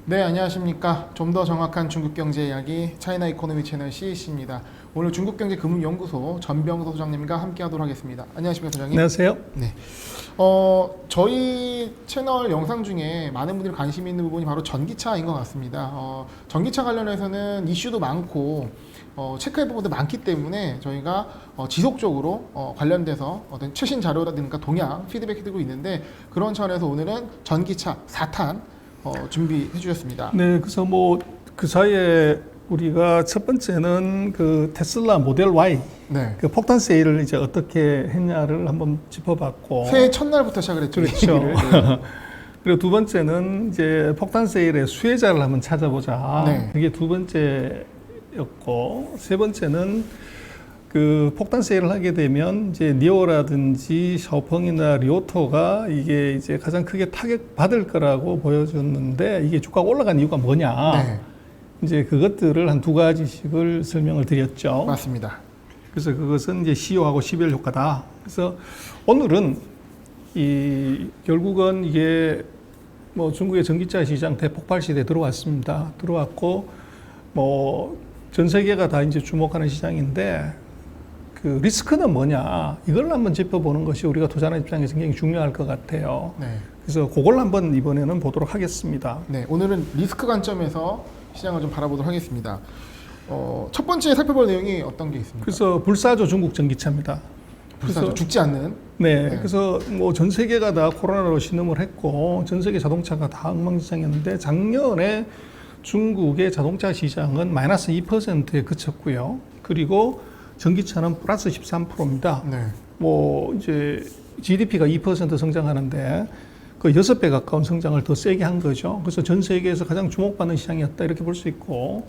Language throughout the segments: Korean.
네, 안녕하십니까. 좀 더 정확한 중국 경제 이야기 차이나 이코노미 채널 CEC입니다. 오늘 중국경제금융연구소 전병서 소장님과 함께하도록 하겠습니다. 안녕하십니까, 소장님. 안녕하세요. 네. 저희 채널 영상 중에 많은 분들이 관심 있는 부분이 바로 전기차인 것 같습니다. 전기차 관련해서는 이슈도 많고 체크할 부분도 많기 때문에 저희가 지속적으로 관련돼서 어떤 최신 자료라든가 동향 피드백이 드리고 있는데, 그런 차원에서 오늘은 전기차 4탄 준비해 주셨습니다. 네, 그래서 뭐 그 사이에 우리가 첫 번째는 그 테슬라 모델 Y 네. 그 폭탄 세일을 이제 어떻게 했냐를 한번 짚어봤고, 새해 첫날부터 시작을 했죠. 그렇죠. 이 얘기를. 네. 그리고 두 번째는 이제 폭탄 세일의 수혜자를 한번 찾아보자. 네. 그게 두 번째였고, 세 번째는 그 폭탄 세일을 하게 되면 이제 니오라든지 샤오펑이나 리오토가 이게 이제 가장 크게 타격 받을 거라고 보여줬는데, 이게 주가가 올라간 이유가 뭐냐. 네. 이제 그것들을 한 두 가지씩을 설명을 드렸죠. 맞습니다. 그래서 그것은 이제 시효하고 시별 효과다. 그래서 오늘은 결국은 이게 뭐 중국의 전기차 시장 대폭발 시대에 들어왔습니다. 들어왔고 뭐 전 세계가 다 이제 주목하는 시장인데, 그 리스크는 뭐냐, 이걸 한번 짚어보는 것이 우리가 투자하는 입장에서 굉장히 중요할 것 같아요. 네. 그래서 그걸 한번 이번에는 보도록 하겠습니다. 네, 오늘은 리스크 관점에서 시장을 좀 바라보도록 하겠습니다. 첫 번째 살펴볼 내용이 어떤 게 있습니까? 그래서 불사조 중국 전기차입니다. 불사조, 그래서 죽지 않는. 네, 네. 그래서 뭐 전 세계가 다 코로나로 신음을 했고 전 세계 자동차가 다 엉망진창이었는데, 작년에 중국의 자동차 시장은 마이너스 2%에 그쳤고요. 그리고 전기차는 플러스 13%입니다. 네. 뭐 이제 GDP가 2% 성장하는데 그 6배 가까운 성장을 더 세게 한 거죠. 그래서 전 세계에서 가장 주목받는 시장이었다, 이렇게 볼 수 있고,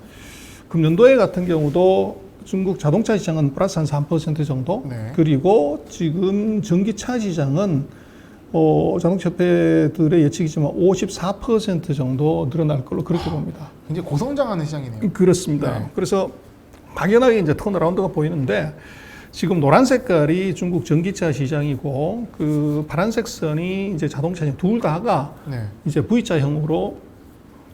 금년도에 같은 경우도 중국 자동차 시장은 플러스 한 3% 정도. 네. 그리고 지금 전기차 시장은 자동차협회들의 예측이지만 54% 정도 늘어날 걸로 그렇게 봅니다. 굉장히 고성장하는 시장이네요. 그렇습니다. 네. 그래서 막연하게 이제 턴어라운드가 보이는데, 지금 노란 색깔이 중국 전기차 시장이고 그 파란색 선이 이제 자동차 시장, 둘 다가 네. 이제 V자형으로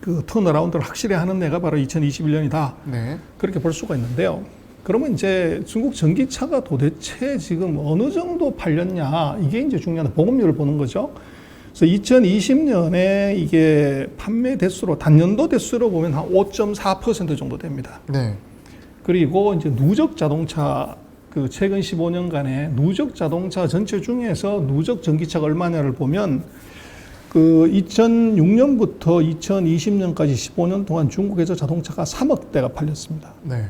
그 턴어라운드를 확실히 하는 해가 바로 2021년이다. 네. 그렇게 볼 수가 있는데요. 그러면 이제 중국 전기차가 도대체 지금 어느 정도 팔렸냐, 이게 이제 중요한 보급률을 보는 거죠. 그래서 2020년에 이게 판매 대수로, 단년도 대수로 보면 한 5.4% 정도 됩니다. 네. 그리고 이제 누적 자동차, 그 최근 15년간의 누적 자동차 전체 중에서 누적 전기차가 얼마냐를 보면, 그 2006년부터 2020년까지 15년 동안 중국에서 자동차가 3억 대가 팔렸습니다. 네.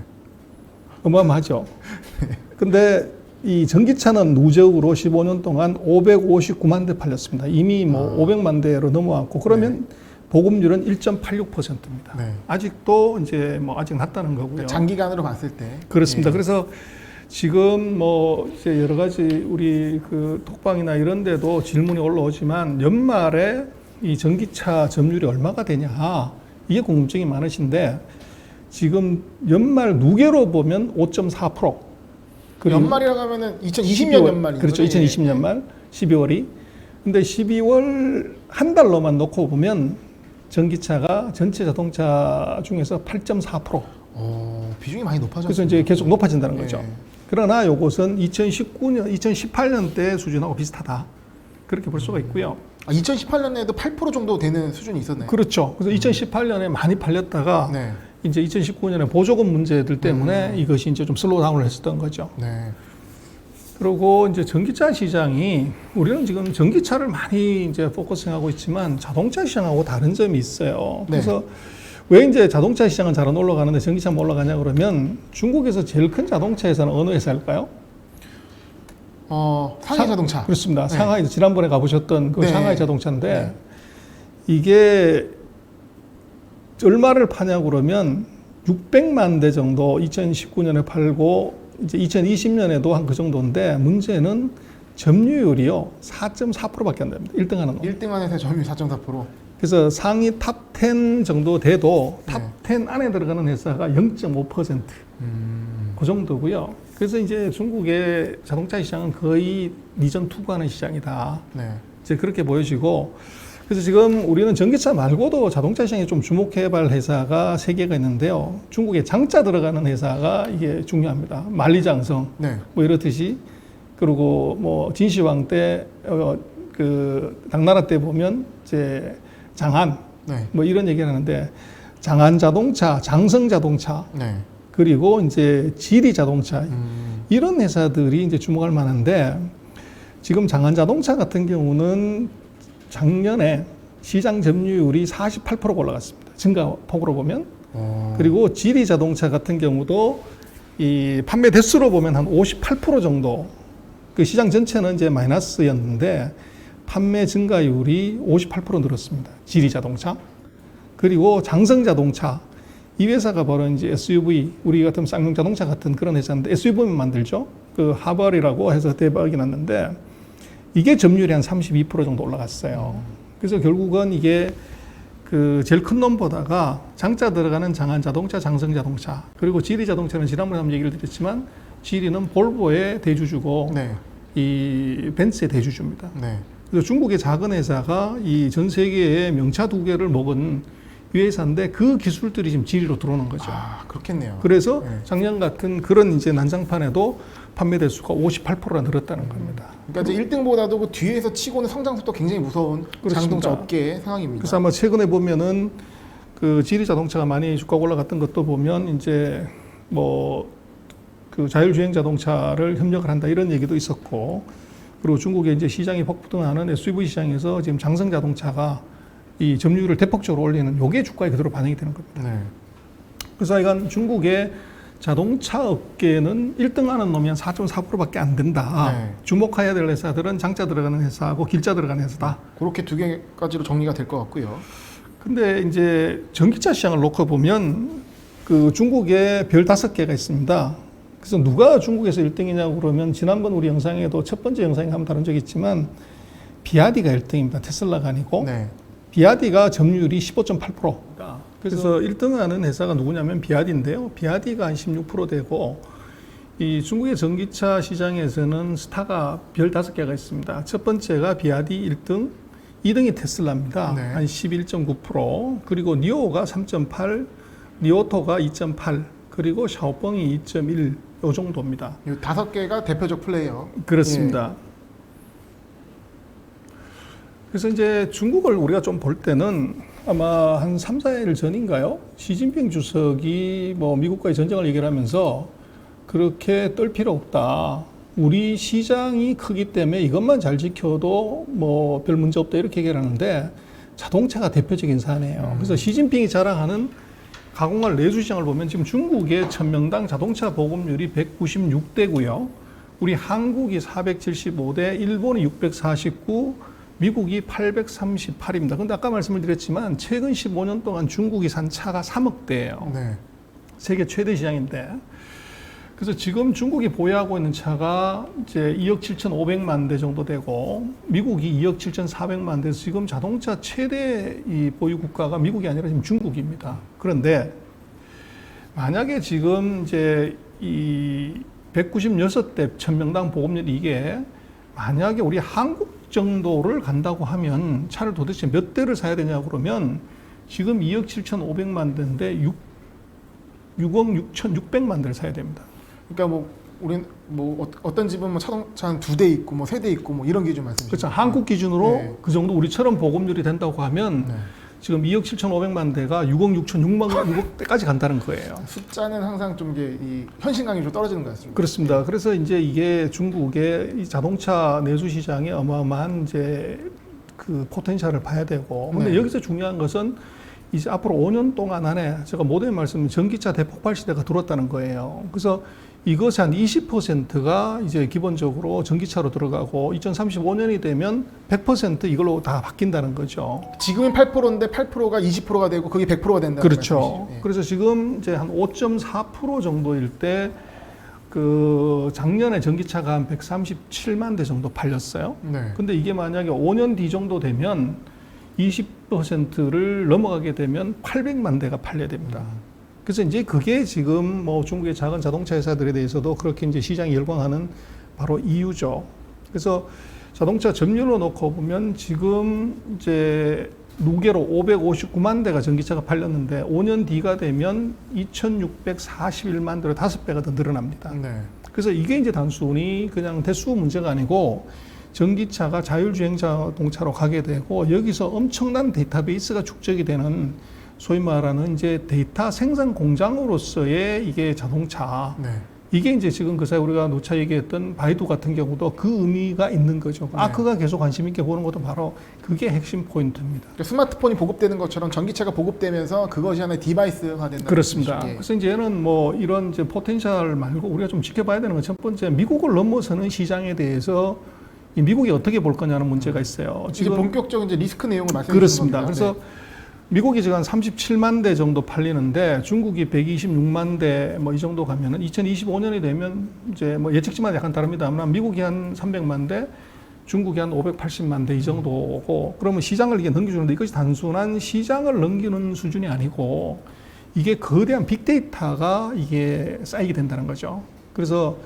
어마어마하죠. 근데 이 전기차는 누적으로 15년 동안 559만 대 팔렸습니다. 이미 뭐 500만 대로 넘어왔고, 그러면 보급률은 1.86%입니다. 네. 아직도 이제 뭐 아직 낮다는 거고요. 장기간으로 봤을 때. 그렇습니다. 예. 그래서 지금 뭐 이제 여러 가지 우리 그 톡방이나 이런 데도 질문이 올라오지만, 연말에 이 전기차 점유율이 얼마가 되냐, 이게 궁금증이 많으신데, 지금 연말 누계로 보면 5.4%. 연말이라고 하면은 2020년 연말이죠. 그렇죠. 2020년 말 12월이. 근데 12월 한 달로만 놓고 보면 전기차가 전체 자동차 중에서 8.4%. 비중이 많이 높아졌어요. 그래서 이제 계속 높아진다는 네. 거죠. 그러나 이것은 2019년, 2018년 때 수준하고 비슷하다, 그렇게 볼 수가 있고요. 2018년에도 8% 정도 되는 수준이 있었나요? 그렇죠. 그래서 2018년에 많이 팔렸다가 네. 이제 2019년에 보조금 문제들 때문에 이것이 이제 좀 슬로우 다운을 했었던 거죠. 네. 그리고 이제 전기차 시장이, 우리는 지금 전기차를 많이 이제 포커싱하고 있지만 자동차 시장하고 다른 점이 있어요. 네. 그래서 왜 이제 자동차 시장은 잘 안 올라가는데 전기차만 올라가냐 그러면, 중국에서 제일 큰 자동차 회사는 어느 회사일까요? 상해 자동차. 그렇습니다. 네. 상하이, 지난번에 가보셨던 그 네. 상하이 자동차인데, 네. 이게 얼마를 파냐고 그러면 600만 대 정도 2019년에 팔고, 이제 2020년에도 한 그 정도인데, 문제는 점유율이요 4.4%밖에 안 됩니다. 1등 하는 거. 1등 안에서 점유율 4.4%. 그래서 상위 탑 10 정도 돼도 탑 네. 10 안에 들어가는 회사가 0.5%. 그 정도고요. 그래서 이제 중국의 자동차 시장은 거의 니전 투구하는 시장이다. 네. 이제 그렇게 보여지고, 그래서 지금 우리는 전기차 말고도 자동차 시장에 좀 주목해볼 회사가 3개가 있는데요. 중국에 장자 들어가는 회사가 이게 중요합니다. 만리장성 네. 뭐 이렇듯이, 그리고 뭐 진시황 때 그 당나라 때 보면 이제 장안 네. 뭐 이런 얘기를 하는데, 장안 자동차, 장성 자동차, 네. 그리고 이제 지리 자동차, 이런 회사들이 이제 주목할 만한데, 지금 장안 자동차 같은 경우는 작년에 시장 점유율이 48%가 올라갔습니다. 증가폭으로 보면. 그리고 지리 자동차 같은 경우도 이 판매 대수로 보면 한 58% 정도, 그 시장 전체는 이제 마이너스였는데 판매 증가율이 58% 늘었습니다. 지리 자동차. 그리고 장성 자동차, 이 회사가 바로 이제 SUV, 우리 같은 쌍용 자동차 같은 그런 회사인데 SUV만 만들죠. 그 하벌이라고 해서 대박이 났는데 이게 점유율이 한 32% 정도 올라갔어요. 그래서 결국은 이게 그 제일 큰 놈보다가 장자 들어가는 장안 자동차, 장성 자동차, 그리고 지리 자동차는 지난번에 한번 얘기를 드렸지만 지리는 볼보의 대주주고 네. 이 벤츠의 대주주입니다. 네. 그래서 중국의 작은 회사가 이 전 세계의 명차 2개를 먹은 이 회사인데 그 기술들이 지금 지리로 들어오는 거죠. 아, 그렇겠네요. 그래서 네. 작년 같은 그런 이제 난장판에도 판매 대수가 58%가 늘었다는 겁니다. 그러니까 이제 1등보다도 그 뒤에서 치고는 성장 속도 굉장히 무서운 그렇습니다. 자동차 업계의 상황입니다. 그래서 아마 최근에 보면은 그 지리 자동차가 많이 주가가 올라갔던 것도 보면 이제 뭐 그 자율주행 자동차를 협력을 한다 이런 얘기도 있었고, 그리고 중국의 이제 시장이 폭등하는 SUV 시장에서 지금 장성 자동차가 이 점유율을 대폭적으로 올리는 요게 주가에 그대로 반영이 되는 겁니다. 네. 그래서 이건 중국의 자동차 업계는 1등하는 놈이 한 4.4%밖에 안 된다. 네. 주목해야 될 회사들은 장자 들어가는 회사하고 길자 들어가는 회사다. 그렇게 두 개까지로 정리가 될 것 같고요. 근데 이제 전기차 시장을 놓고 보면 그 중국에 별 5개가 있습니다. 그래서 누가 중국에서 1등이냐고 그러면 지난번 우리 영상에도 첫 번째 영상에 한번 다룬 적이 있지만 비아디가 1등입니다. 테슬라가 아니고. 네. 비아디가 점유율이 15.8%. 그래서 1등하는 회사가 누구냐면 비아디인데요. 비아디가 한 16% 되고, 이 중국의 전기차 시장에서는 스타가 별 5개가 있습니다. 첫 번째가 비아디 1등, 2등이 테슬라입니다. 네. 한 11.9%, 그리고 니오가 3.8, 니오토가 2.8, 그리고 샤오펑이 2.1, 요 정도입니다. 이 5개가 대표적 플레이어. 그렇습니다. 그래서 이제 중국을 우리가 좀 볼 때는 아마 한 3, 4일 전인가요? 시진핑 주석이 뭐 미국과의 전쟁을 얘기를 하면서 그렇게 떨 필요 없다. 우리 시장이 크기 때문에 이것만 잘 지켜도 뭐 별 문제 없다 이렇게 얘기를 하는데, 자동차가 대표적인 사례예요. 그래서 시진핑이 자랑하는 가공할 내수 시장을 보면 지금 중국의 1000명당 자동차 보급률이 196대고요. 우리 한국이 475대, 일본이 649, 미국이 838입니다. 근데 아까 말씀을 드렸지만 최근 15년 동안 중국이 산 차가 3억 대예요. 네. 세계 최대 시장인데, 그래서 지금 중국이 보유하고 있는 차가 이제 2억 7,500만 대 정도 되고, 미국이 2억 7,400만 대에서 지금 자동차 최대 이 보유 국가가 미국이 아니라 지금 중국입니다. 그런데 만약에 지금 이제 이 196대 1000명당 보급률 이게 만약에 우리 한국 정도를 간다고 하면 차를 도대체 몇 대를 사야 되냐고 그러면 지금 2억 7,500만 대인데 6억 6,600만 대를 사야 됩니다. 그러니까 뭐 우린 뭐 어떤 집은 뭐 자동차 한 2대 있고 뭐 3대 있고 뭐 이런 기준 말씀이시죠? 그렇죠. 한국 기준으로 네. 그 정도 우리처럼 보급률이 된다고 하면 네. 지금 2억 7,500만 대가 6억 6억 대까지 간다는 거예요. 숫자는 항상 좀 이제 이 현실감이 좀 떨어지는 것 같습니다. 그렇습니다. 그래서 이제 이게 중국의 이 자동차 내수 시장에 어마어마한 이제 그 포텐셜을 봐야 되고, 근데 네. 여기서 중요한 것은 이제 앞으로 5년 동안 안에 제가 모두에 말씀 전기차 대폭발 시대가 들어왔다는 거예요. 그래서 이것의 한 20%가 이제 기본적으로 전기차로 들어가고 2035년이 되면 100% 이걸로 다 바뀐다는 거죠. 지금은 8%인데 8%가 20%가 되고 그게 100%가 된다는 그렇죠. 말씀이시죠? 예. 그래서 지금 이제 한 5.4% 정도일 때 그 작년에 전기차가 한 137만 대 정도 팔렸어요. 네. 근데 이게 만약에 5년 뒤 정도 되면 20%를 넘어가게 되면 800만 대가 팔려야 됩니다. 그래서 이제 그게 지금 뭐 중국의 작은 자동차 회사들에 대해서도 그렇게 이제 시장이 열광하는 바로 이유죠. 그래서 자동차 점유율로 놓고 보면 지금 이제 누계로 559만 대가 전기차가 팔렸는데 5년 뒤가 되면 2,641만 대로 5배가 더 늘어납니다. 네. 그래서 이게 이제 단순히 그냥 대수 문제가 아니고 전기차가 자율주행 자동차로 가게 되고 여기서 엄청난 데이터베이스가 축적이 되는 소위 말하는 이제 데이터 생산 공장으로서의 이게 자동차. 네. 이게 이제 지금 그 사이 우리가 누차 얘기했던 바이두 같은 경우도 그 의미가 있는 거죠. 네. 아크가 계속 관심 있게 보는 것도 바로 그게 핵심 포인트입니다. 그러니까 스마트폰이 보급되는 것처럼 전기차가 보급되면서 그것이 하나의 디바이스가 된다. 그렇습니다. 그래서 이제 얘는 뭐 이런 이제 포텐셜 말고 우리가 좀 지켜봐야 되는 건 첫 번째 미국을 넘어서는 시장에 대해서 이 미국이 어떻게 볼 거냐는 문제가 있어요. 지금 본격적인 이제 리스크 내용을 말씀해 그렇습니다. 주신 그래서 겁니다. 미국이 지금 한 37만 대 정도 팔리는데 중국이 126만 대 뭐 이 정도 가면은 2025년이 되면 이제 뭐 예측치마다 약간 다릅니다만 미국이 한 300만 대, 중국이 한 580만 대 이 정도고 그러면 시장을 이게 넘겨주는데 이것이 단순한 시장을 넘기는 수준이 아니고 이게 거대한 빅데이터가 이게 쌓이게 된다는 거죠. 그래서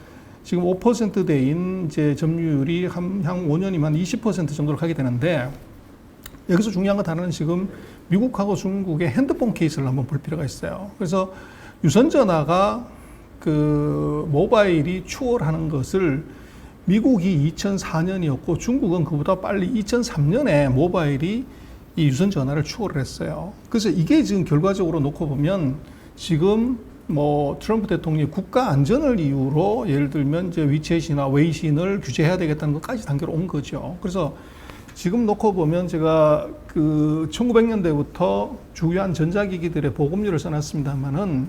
지금 5%대인 이제 점유율이 향 5년이면 20% 정도로 가게 되는데 여기서 중요한 건 다른 지금 미국하고 중국의 핸드폰 케이스를 한번 볼 필요가 있어요. 그래서 유선전화가 그 모바일이 추월하는 것을 미국이 2004년이었고 중국은 그보다 빨리 2003년에 모바일이 이 유선전화를 추월을 했어요. 그래서 이게 지금 결과적으로 놓고 보면 지금 뭐 트럼프 대통령이 국가 안전을 이유로 예를 들면 이제 위챗이나 웨이신을 규제해야 되겠다는 것까지 단계로 온 거죠. 그래서 지금 놓고 보면 제가 그 1900년대부터 주요한 전자기기들의 보급률을 써놨습니다만은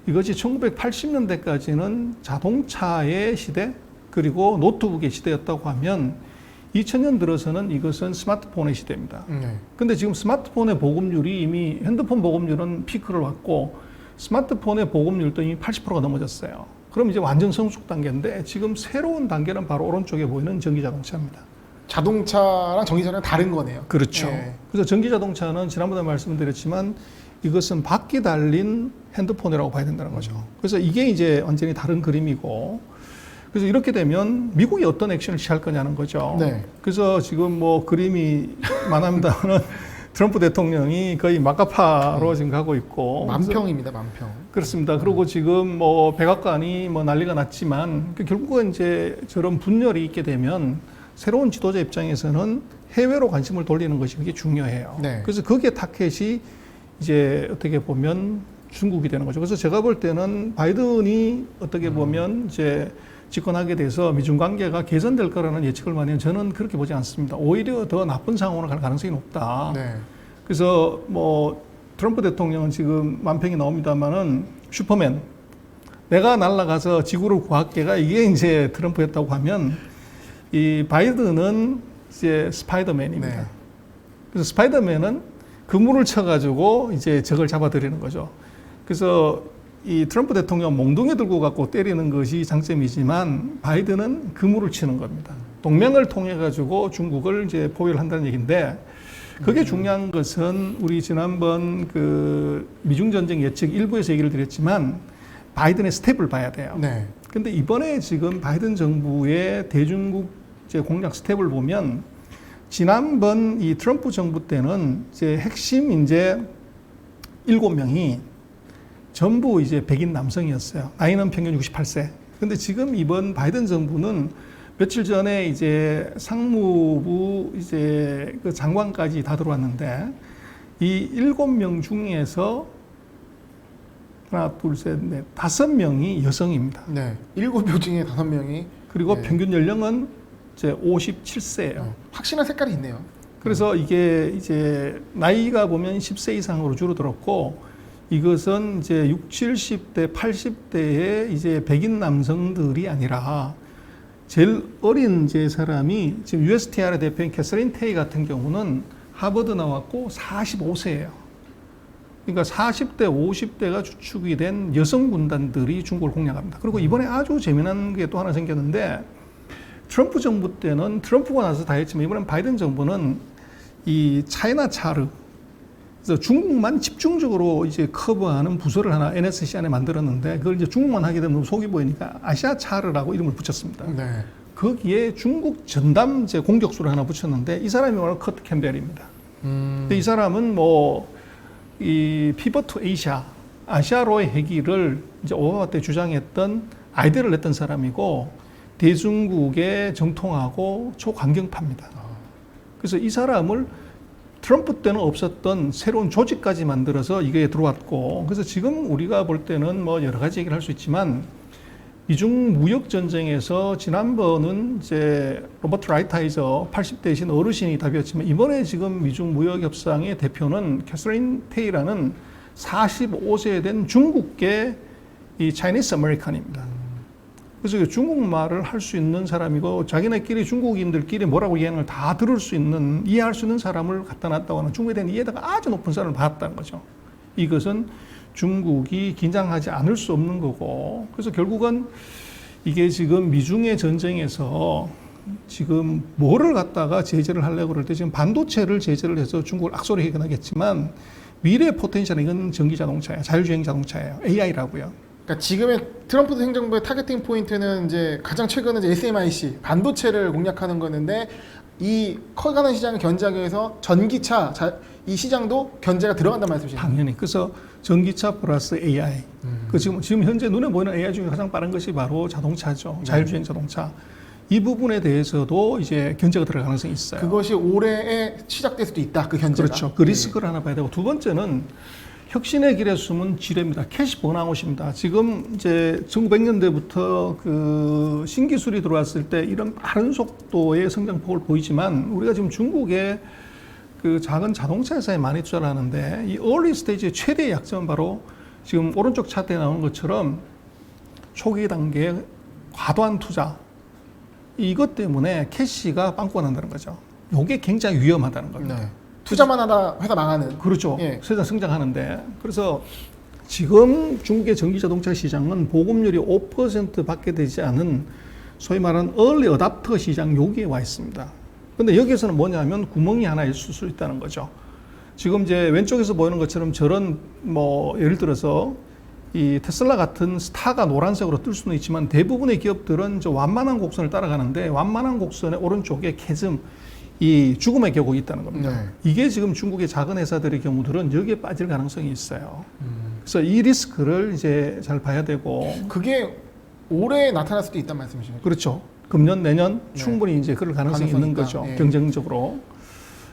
이것이 1980년대까지는 자동차의 시대 그리고 노트북의 시대였다고 하면 2000년 들어서는 이것은 스마트폰의 시대입니다. 근데 지금 스마트폰의 보급률이 이미 핸드폰 보급률은 피크를 왔고 스마트폰의 보급률도 이미 80%가 넘어졌어요. 그럼 이제 완전 성숙 단계인데 지금 새로운 단계는 바로 오른쪽에 보이는 전기자동차입니다. 자동차랑 전기차랑 다른 거네요. 그렇죠. 네. 그래서 전기자동차는 지난번에 말씀드렸지만 이것은 바퀴 달린 핸드폰이라고 봐야 된다는 거죠. 그래서 이게 이제 완전히 다른 그림이고 그래서 이렇게 되면 미국이 어떤 액션을 취할 거냐는 거죠. 네. 그래서 지금 뭐 그림이 많합니다는 트럼프 대통령이 거의 막가파로 지금 가고 있고 만평입니다, 만평. 그렇습니다. 그리고 지금 뭐 백악관이 뭐 난리가 났지만 결국은 이제 저런 분열이 있게 되면 새로운 지도자 입장에서는 해외로 관심을 돌리는 것이 그게 중요해요. 네. 그래서 거기에 타켓이 이제 어떻게 보면 중국이 되는 거죠. 그래서 제가 볼 때는 바이든이 어떻게 보면 이제 집권하게 돼서 미중 관계가 개선될 거라는 예측을 많이 해요. 저는 그렇게 보지 않습니다. 오히려 더 나쁜 상황으로 갈 가능성이 높다. 네. 그래서 뭐 트럼프 대통령은 지금 만평이 나옵니다만은 슈퍼맨 내가 날아가서 지구를 구할게가 이게 이제 트럼프였다고 하면 이 바이든은 이제 스파이더맨입니다. 네. 그래서 스파이더맨은 그물을 쳐가지고 이제 적을 잡아들이는 거죠. 그래서 이 트럼프 대통령 몽둥이 들고 갖고 때리는 것이 장점이지만 바이든은 그물을 치는 겁니다. 동맹을 통해 가지고 중국을 이제 포위를 한다는 얘기인데 그게 중요한 것은 우리 지난번 그 미중 전쟁 예측 일부에서 얘기를 드렸지만 바이든의 스텝을 봐야 돼요. 네. 근데 이번에 지금 바이든 정부의 대중국 이제 공략 스텝을 보면 지난번 이 트럼프 정부 때는 이제 핵심 이제 7명이 전부 이제 백인 남성이었어요. 나이는 평균 68세. 근데 지금 이번 바이든 정부는 며칠 전에 이제 상무부 이제 그 장관까지 다 들어왔는데 이 7명 중에서 하나, 둘, 셋, 넷, 5명이 여성입니다. 네. 7명 중에 5명이 그리고 네. 평균 연령은 이제 57세예요. 확실한 색깔이 있네요. 그래서 이게 이제 나이가 보면 10세 이상으로 줄어들었고 이것은 이제 60, 70대, 80대의 이제 백인 남성들이 아니라 제일 어린 이제 사람이 지금 USTR의 대표인 캐서린 테이 같은 경우는 하버드 나왔고 45세예요. 그러니까 40대, 50대가 주축이 된 여성 군단들이 중국을 공략합니다. 그리고 이번에 아주 재미난 게 또 하나 생겼는데 트럼프 정부 때는 트럼프가 나서 다 했지만 이번엔 바이든 정부는 이 차이나 차르 그래서 중국만 집중적으로 이제 커버하는 부서를 하나 NSC 안에 만들었는데 그걸 이제 중국만 하게 되면 너무 속이 보이니까 아시아 차르라고 이름을 붙였습니다. 네. 거기에 중국 전담 이제 공격수를 하나 붙였는데 이 사람이 바로 커트 캠벨입니다. 근데 이 사람은 이 피벗 투 아시아로의 회귀를 이제 오바마 때 주장했던 아이디어를 냈던 사람이고 대중국에 정통하고 초강경파입니다. 그래서 이 사람을 트럼프 때는 없었던 새로운 조직까지 만들어서 이게 들어왔고, 그래서 지금 우리가 볼 때는 뭐 여러 가지 얘기를 할 수 있지만 미중 무역 전쟁에서 지난번은 이제 로버트 라이트하이저 80대이신 어르신이 답이었지만 이번에 지금 미중 무역 협상의 대표는 캐서린 테이라는 45세 된 중국계 이 차이니스 아메리칸입니다. 그래서 중국말을 할 수 있는 사람이고 자기네끼리 중국인들끼리 뭐라고 얘기하는 걸 다 들을 수 있는, 이해할 수 있는 사람을 갖다 놨다고 하는 중국에 대한 이해도가 아주 높은 사람을 받았다는 거죠. 이것은 중국이 긴장하지 않을 수 없는 거고, 그래서 결국은 이게 지금 미중의 전쟁에서 지금 뭐를 갖다가 제재를 하려고 그럴 때 지금 반도체를 제재를 해서 중국을 악소리하긴 하겠지만 미래의 포텐셜은 이건 전기 자동차예요. 자율주행 자동차예요. AI라고요. 그러니까 지금의 트럼프 행정부의 타겟팅 포인트는 이제 가장 최근에 이제 SMIC 반도체를 공략하는 거는데 이 커가는 시장을 견제하기 위해서 전기차 이 시장도 견제가 들어간단 말씀이시죠? 당연히. 그래서 전기차 플러스 AI. 그 지금 현재 눈에 보이는 AI 중에 가장 빠른 것이 바로 자동차죠. 자율주행 자동차. 이 부분에 대해서도 이제 견제가 들어갈 가능성이 있어요. 그것이 올해에 시작될 수도 있다. 그 견제가. 그렇죠. 그 리스크를 하나 봐야 되고, 두 번째는 혁신의 길에 숨은 지뢰입니다. 캐시 번아웃입니다. 지금 이제 1900년대부터 그 신기술이 들어왔을 때 이런 빠른 속도의 성장폭을 보이지만 우리가 지금 중국의 그 작은 자동차 회사에 많이 투자를 하는데 이 early 스테이지의 최대의 약점은 바로 지금 오른쪽 차트에 나오는 것처럼 초기 단계에 과도한 투자, 이것 때문에 캐시가 빵꾸가 난다는 거죠. 이게 굉장히 위험하다는 겁니다. 네. 투자만 하다 회사 망하는. 그렇죠. 예. 세상 성장하는데. 그래서 지금 중국의 전기자동차 시장은 보급률이 5% 밖에 되지 않은 소위 말하는 early adopter 시장 여기에 와 있습니다. 근데 여기에서는 뭐냐면 구멍이 하나 있을 수 있다는 거죠. 지금 이제 왼쪽에서 보이는 것처럼 저런 뭐 예를 들어서 이 테슬라 같은 스타가 노란색으로 뜰 수는 있지만 대부분의 기업들은 저 완만한 곡선을 따라가는데 완만한 곡선의 오른쪽에 캐즘, 이 죽음의 격이 있다는 겁니다. 네. 이게 지금 중국의 작은 회사들의 경우들은 여기에 빠질 가능성이 있어요. 그래서 이 리스크를 이제 잘 봐야 되고. 그게 올해 나타날 수도 있단 말씀이시죠? 그렇죠. 금년, 내년 네. 충분히 이제 그럴 가능성이 있는 있다. 거죠. 예. 경쟁적으로.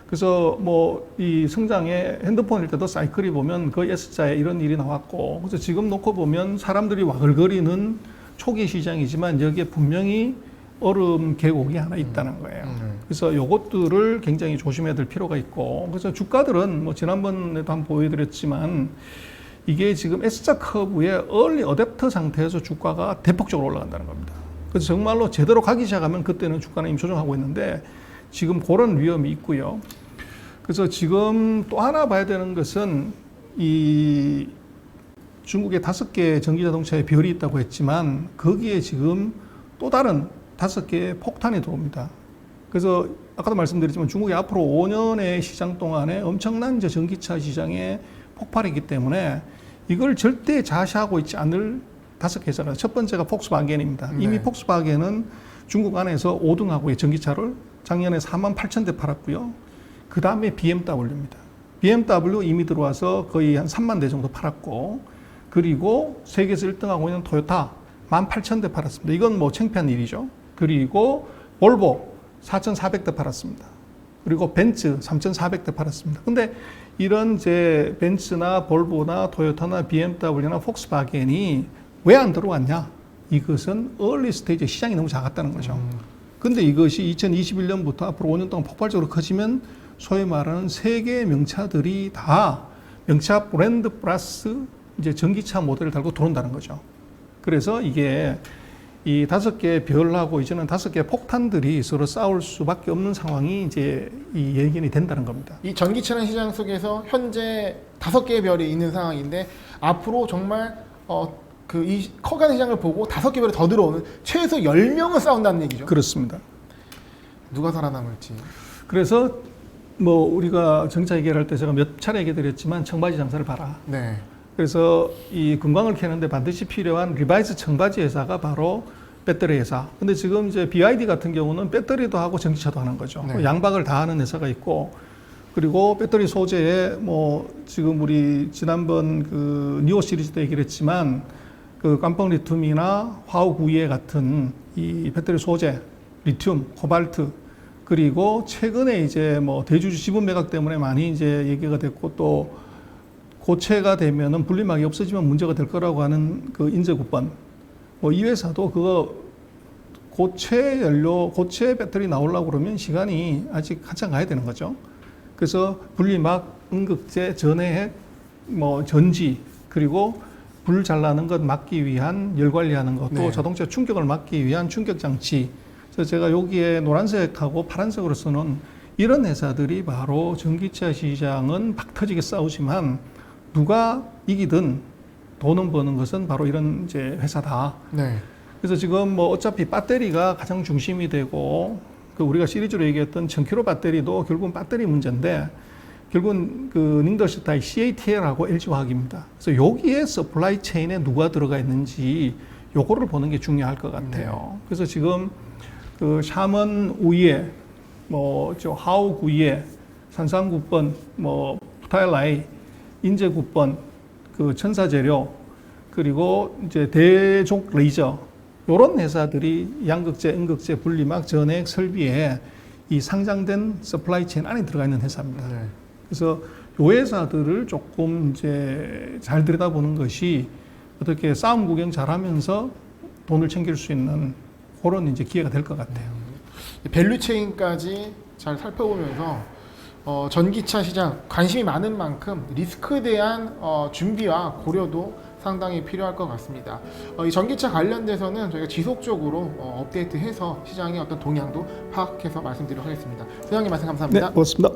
그래서 뭐 이 성장의 핸드폰일 때도 사이클이 보면 거의 S자에 이런 일이 나왔고, 그래서 지금 놓고 보면 사람들이 와글거리는 초기 시장이지만 여기에 분명히 얼음 계곡이 하나 있다는 거예요. 그래서 요것들을 굉장히 조심해야 될 필요가 있고, 그래서 주가들은 뭐 지난번에도 한번 보여드렸지만 이게 지금 S자 커브의 얼리 어댑터 상태에서 주가가 대폭적으로 올라간다는 겁니다. 그래서 정말로 제대로 가기 시작하면 그때는 주가는 이미 조정하고 있는데 지금 그런 위험이 있고요. 그래서 지금 또 하나 봐야 되는 것은 이 중국의 5개 전기자동차에 별이 있다고 했지만 거기에 지금 또 다른 5개의 폭탄이 들어옵니다. 그래서 아까도 말씀드렸지만 중국이 앞으로 5년의 시장 동안에 엄청난 이제 전기차 시장의 폭발이기 때문에 이걸 절대 좌시하고 있지 않을 5개 회사가, 첫 번째가 폭스바겐입니다. 네. 이미 폭스바겐은 중국 안에서 5등하고의 전기차를 작년에 48,000대 팔았고요. 그 다음에 BMW입니다. BMW 이미 들어와서 거의 한 3만 대 정도 팔았고, 그리고 세계에서 1등하고 있는 토요타 18,000대 팔았습니다. 이건 뭐 창피한 일이죠. 그리고 볼보 4,400대 팔았습니다. 그리고 벤츠 3,400대 팔았습니다. 근데 이런 이제 벤츠나 볼보나 토요타나 BMW나 폭스바겐이 왜 안 들어왔냐? 이것은 얼리 스테이지 시장이 너무 작았다는 거죠. 근데 이것이 2021년부터 앞으로 5년 동안 폭발적으로 커지면 소위 말하는 세계 명차들이 다 명차 브랜드 플러스 이제 전기차 모델을 달고 들어온다는 거죠. 그래서 이게 이 5개의 별하고 이제는 5개의 폭탄들이 서로 싸울 수밖에 없는 상황이 이제 이 예견이 된다는 겁니다. 이 전기차는 시장 속에서 현재 5개의 별이 있는 상황인데 앞으로 정말 그 이 커가는 시장을 보고 5개 별이 더 들어오는 최소 10명은 싸운다는 얘기죠. 그렇습니다. 누가 살아남을지. 그래서 뭐 우리가 정차 얘기를 할 때 제가 몇 차례 얘기 드렸지만 청바지 장사를 봐라. 네. 그래서 이 금광을 캐는데 반드시 필요한 리바이스 청바지 회사가 바로 배터리 회사. 근데 지금 이제 BYD 같은 경우는 배터리도 하고 전기차도 하는 거죠. 네. 양박을 다 하는 회사가 있고, 그리고 배터리 소재에 뭐 지금 우리 지난번 그 니오 시리즈 때 얘기를 했지만 그 깜빡 리튬이나 화우구이에 같은 이 배터리 소재, 리튬, 코발트, 그리고 최근에 이제 뭐 대주주 지분 매각 때문에 많이 이제 얘기가 됐고, 또 고체가 되면은 분리막이 없어지면 문제가 될 거라고 하는 그 인재국번, 뭐 이 회사도 그거 고체 연료, 고체 배터리 나오려고 그러면 시간이 아직 한참 가야 되는 거죠. 그래서 분리막, 음극재, 전해핵, 뭐 전지, 그리고 불 잘 나는 것 막기 위한 열 관리하는 것, 또 네. 자동차 충격을 막기 위한 충격 장치. 그래서 제가 여기에 노란색하고 파란색으로 쓰는 이런 회사들이 바로 전기차 시장은 박 터지게 싸우지만 누가 이기든 돈은 버는 것은 바로 이런 이제 회사다. 네. 그래서 지금 뭐 어차피 배터리가 가장 중심이 되고, 그 우리가 시리즈로 얘기했던 1000km 배터리도 결국은 배터리 문제인데, 결국은 그 닝더스타일 CATL하고 LG화학입니다. 그래서 여기에 서플라이 체인에 누가 들어가 있는지 요거를 보는 게 중요할 것 같아요. 그래서 지금 그 샤먼 우이에, 뭐 저 하우 구이에, 산상국번, 뭐 푸타일라이, 인제국번, 그 천사재료, 그리고 이제 대족 레이저, 요런 회사들이 양극재, 음극재, 분리막, 전해액, 설비에 이 상장된 서플라이 체인 안에 들어가 있는 회사입니다. 네. 그래서 요 회사들을 조금 이제 잘 들여다보는 것이 어떻게 싸움 구경 잘하면서 돈을 챙길 수 있는 그런 이제 기회가 될 것 같아요. 밸류 체인까지 잘 살펴보면서 전기차 시장 관심이 많은 만큼 리스크에 대한 준비와 고려도 상당히 필요할 것 같습니다. 이 전기차 관련돼서는 저희가 지속적으로 업데이트해서 시장의 어떤 동향도 파악해서 말씀드리도록 하겠습니다. 소장님 말씀 감사합니다. 네, 고맙습니다.